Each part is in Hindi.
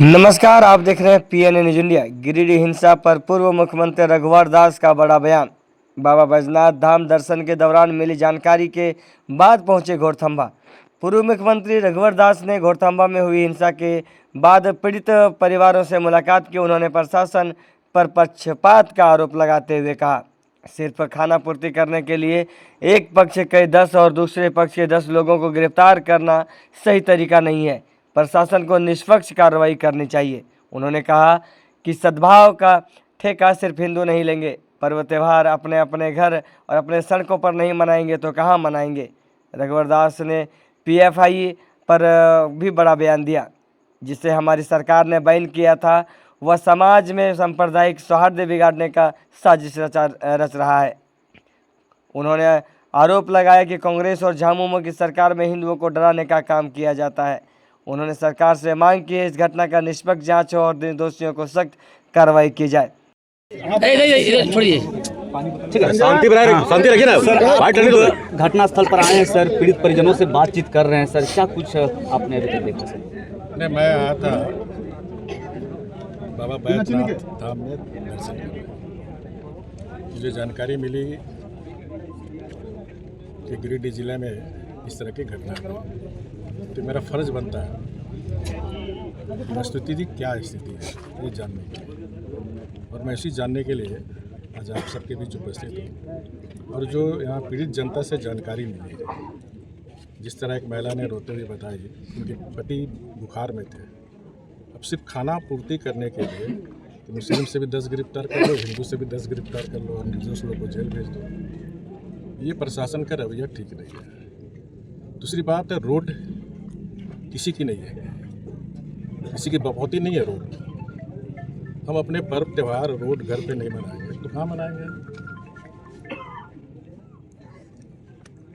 नमस्कार, आप देख रहे हैं PN न्यूज इंडिया। गिरिडीह हिंसा पर पूर्व मुख्यमंत्री रघुवर दास का बड़ा बयान। बाबा बैजनाथ धाम दर्शन के दौरान मिली जानकारी के बाद पहुंचे घोड़थंबा। पूर्व मुख्यमंत्री रघुवर दास ने घोड़थंबा में हुई हिंसा के बाद पीड़ित परिवारों से मुलाकात की। उन्होंने प्रशासन पर पक्षपात का आरोप लगाते हुए कहा, सिर्फ खाना पूर्ति करने के लिए एक पक्ष के 10 और दूसरे पक्ष के 10 लोगों को गिरफ्तार करना सही तरीका नहीं है। प्रशासन को निष्पक्ष कार्रवाई करनी चाहिए। उन्होंने कहा कि सद्भाव का ठेका सिर्फ हिंदू नहीं लेंगे। पर्व त्यौहार अपने अपने घर और अपने सड़कों पर नहीं मनाएंगे तो कहाँ मनाएंगे। रघुवर दास ने PFI पर भी बड़ा बयान दिया, जिसे हमारी सरकार ने बैन किया था। वह समाज में सांप्रदायिक सौहार्द बिगाड़ने का साजिश रच रहा है। उन्होंने आरोप लगाया कि कांग्रेस और झामुमो की सरकार में हिंदुओं को डराने का काम किया जाता है। उन्होंने सरकार से मांग की है इस घटना का निष्पक्ष जांच हो और दोषियों को सख्त कार्रवाई की जाए। छोड़िए, ठीक है, शांति रखिए ना सर। घटनास्थल पर आए हैं सर, पीड़ित परिजनों से बातचीत कर रहे हैं सर, क्या कुछ आपने अभी तक देखा सर? नहीं, मैं आया था बाबा बैजनाथ धाम में दर्शन करने। मुझे जानकारी मिली कि गिरिडीह जिले में इस तरह की घटना है, तो मेरा फर्ज बनता है स्थिति की क्या स्थिति है ये जानने के लिए, और मैं इसी जानने के लिए आज आप सबके बीच उपस्थित हूँ। और जो यहाँ पीड़ित जनता से जानकारी मिली, जिस तरह एक महिला ने रोते हुए बताई, उनके पति बुखार में थे। अब सिर्फ खाना पूर्ति करने के लिए तो मुस्लिम से भी 10 गिरफ्तार कर लो, हिंदू से भी 10 गिरफ्तार कर लो और निर्दोष लोग को जेल भेज दो। ये प्रशासन का रवैया ठीक नहीं है। दूसरी बात है, रोड किसी की नहीं है, किसी की बपौती नहीं है रोड। हम अपने पर्व त्यौहार रोड घर पे नहीं मनाएंगे तो कहाँ मनाएंगे।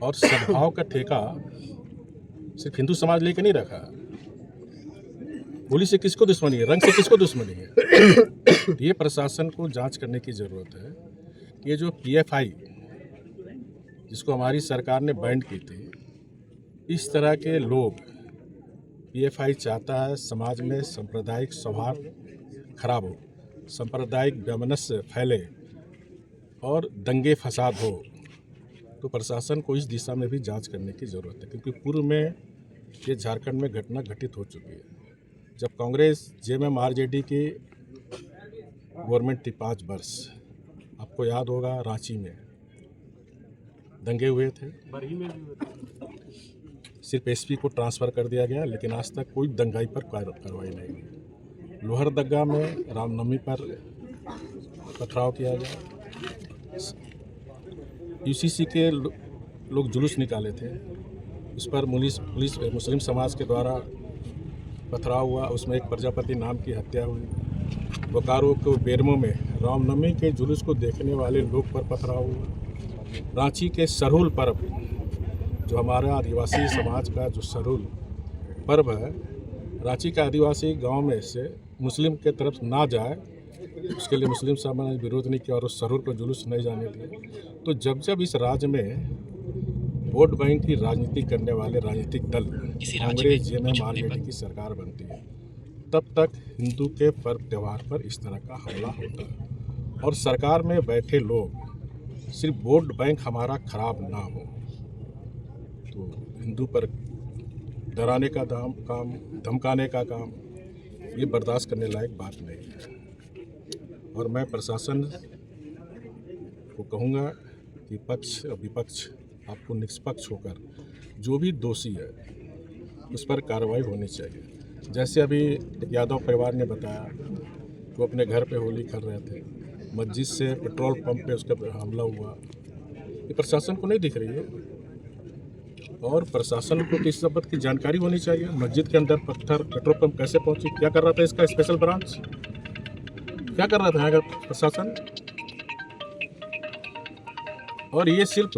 और सद्भाव का ठेका सिर्फ हिंदू समाज लेके नहीं रखा। बोली से किसको दुश्मनी है, रंग से किसको दुश्मनी है। ये प्रशासन को जांच करने की ज़रूरत है। ये जो PFI जिसको हमारी सरकार ने बैन की थी, इस तरह के लोग, PFI चाहता है समाज में सांप्रदायिक सौहार्द खराब हो, सांप्रदायिक वैमनस्य फैले और दंगे फसाद हो। तो प्रशासन को इस दिशा में भी जांच करने की ज़रूरत है, क्योंकि पूर्व में ये झारखंड में घटना घटित हो चुकी है। जब कांग्रेस JMM-RJD की गवर्नमेंट थी 5 वर्ष, आपको याद होगा रांची में दंगे हुए थे। सिर्फ SP को ट्रांसफ़र कर दिया गया, लेकिन आज तक कोई दंगाई पर कार्रवाई नहीं हुई। लोहरदगा में रामनवमी पर पथराव किया गया। UCC के लोग जुलूस निकाले थे, उस पर मुस्लिम समाज के द्वारा पथराव हुआ। उसमें एक प्रजापति नाम की हत्या हुई। बोकारो के बेरमो में रामनवमी के जुलूस को देखने वाले लोग पर पथराव हुआ। रांची के सरहुल पर्व, जो हमारा आदिवासी समाज का जो सरहुल पर्व है, रांची का आदिवासी गांव में से मुस्लिम के तरफ ना जाए, उसके लिए मुस्लिम समाज ने विरोध नहीं किया और उस सरहुल को जुलूस नहीं जाने दिया। तो जब इस राज्य में वोट बैंक की राजनीति करने वाले राजनीतिक दल कांग्रेस JMM-RJD की सरकार बनती है, तब तक हिंदू के पर्व त्यौहार पर इस तरह का हमला होता है। और सरकार में बैठे लोग सिर्फ वोट बैंक हमारा खराब ना हो, तो हिंदू पर डराने का काम, धमकाने का काम, ये बर्दाश्त करने लायक बात नहीं है। और मैं प्रशासन को कहूँगा कि पक्ष और विपक्ष आपको निष्पक्ष होकर जो भी दोषी है उस पर कार्रवाई होनी चाहिए। जैसे अभी यादव परिवार ने बताया कि वो अपने घर पे होली कर रहे थे, मस्जिद से पेट्रोल पंप पे उसका हमला हुआ। ये प्रशासन को नहीं दिख रही है। और प्रशासन को इस बात की जानकारी होनी चाहिए। मस्जिद के अंदर पत्थर पेट्रोल पंप कैसे पहुंची, क्या कर रहा था इसका स्पेशल ब्रांच, क्या कर रहा था यहाँ का प्रशासन। और ये सिर्फ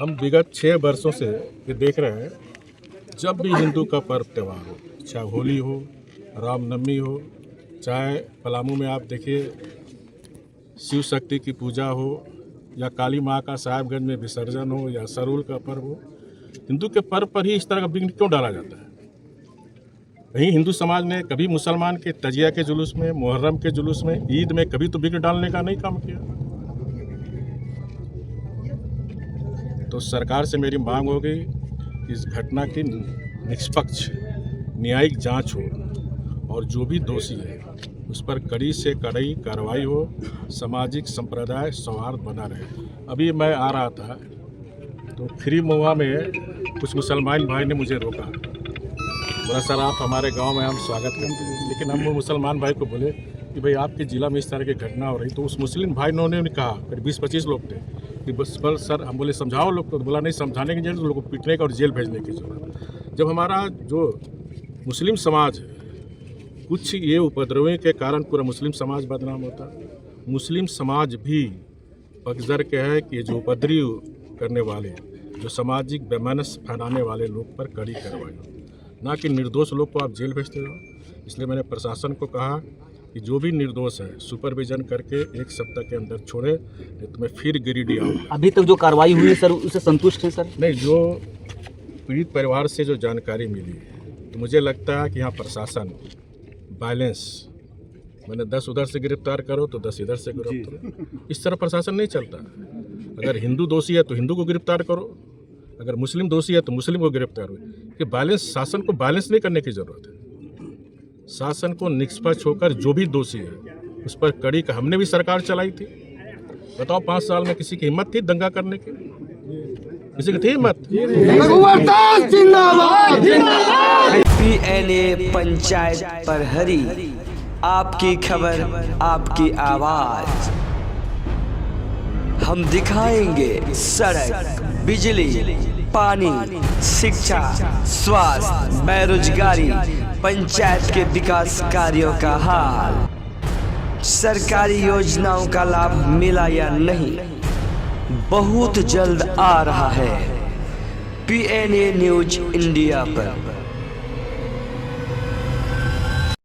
हम विगत 6 वर्षों से ये देख रहे हैं, जब भी हिंदू का पर्व त्यौहार हो, चाहे होली हो, रामनवमी हो, चाहे पलामू में आप देखिए शिव शक्ति की पूजा हो, या काली माँ का साहिबगंज में विसर्जन हो, या सरहुल का पर्व हो, हिंदू के पर्व पर ही इस तरह का विघ्न क्यों डाला जाता है। कहीं हिंदू समाज ने कभी मुसलमान के तजिया के जुलूस में, मुहर्रम के जुलूस में, ईद में कभी तो विघ्न डालने का नहीं काम किया। तो सरकार से मेरी मांग हो गई कि इस घटना की निष्पक्ष न्यायिक जांच हो और जो भी दोषी है उस पर कड़ी से कड़ी कार्रवाई हो, सामाजिक संप्रदाय सौहार्द बना रहे। अभी मैं आ रहा था तो फ्री मोहा में कुछ मुसलमान भाई ने मुझे रोका, बोला सर आप हमारे गांव में हम स्वागत करते हैं, लेकिन हम वो मुसलमान भाई को बोले कि भाई आपके ज़िला में इस तरह की घटना हो रही। तो उस मुस्लिम भाई ने कहा, फिर 20-25 लोग थे कि बस सर, हम बोले समझाओ लोग को, तो बोला नहीं समझाने की जरूरत, लोगों को पीटने का और जेल भेजने की जरूरत। जब हमारा जो मुस्लिम समाज है, कुछ ये उपद्रवी के कारण पूरा मुस्लिम समाज बदनाम होता। मुस्लिम समाज भी पगजर के है कि जो उपद्रवी करने वाले, जो सामाजिक वैमनस्य फैलाने वाले लोग पर कड़ी कार्रवाई, ना कि निर्दोष लोग को आप जेल भेजते रहो। इसलिए मैंने प्रशासन को कहा कि जो भी निर्दोष है सुपरविजन करके 1 सप्ताह के अंदर छोड़े, नहीं तो मैं फिर गिरिडीह आऊँगा। अभी तक जो कार्रवाई हुई है सर, उससे संतुष्ट हैं सर? नहीं, जो पीड़ित परिवार से जो जानकारी मिली तो मुझे लगता है कि यहाँ प्रशासन बैलेंस, मैंने 10 उधर से गिरफ्तार करो तो 10 इधर से गिरफ्तार करो, इस तरह प्रशासन नहीं चलता। अगर हिंदू दोषी है तो हिंदू को गिरफ्तार करो, अगर मुस्लिम दोषी है तो मुस्लिम को गिरफ्तार हो। कि बैलेंस, शासन को बैलेंस नहीं करने की जरूरत है। शासन को निष्पक्ष होकर जो भी दोषी है उस पर कड़ी का, हमने भी सरकार चलाई थी। बताओ 5 साल में किसी की हिम्मत थी दंगा करने की? किसी की थी हिम्मत? PNA पंचायत प्रहरी, आपकी खबर, आपकी आवाज। हम दिखाएंगे सड़क, बिजली, पानी, शिक्षा, स्वास्थ्य, बेरोजगारी, पंचायत के विकास कार्यों का हाल, सरकारी योजनाओं का लाभ मिला या नहीं, बहुत जल्द आ रहा है PNA न्यूज इंडिया पर।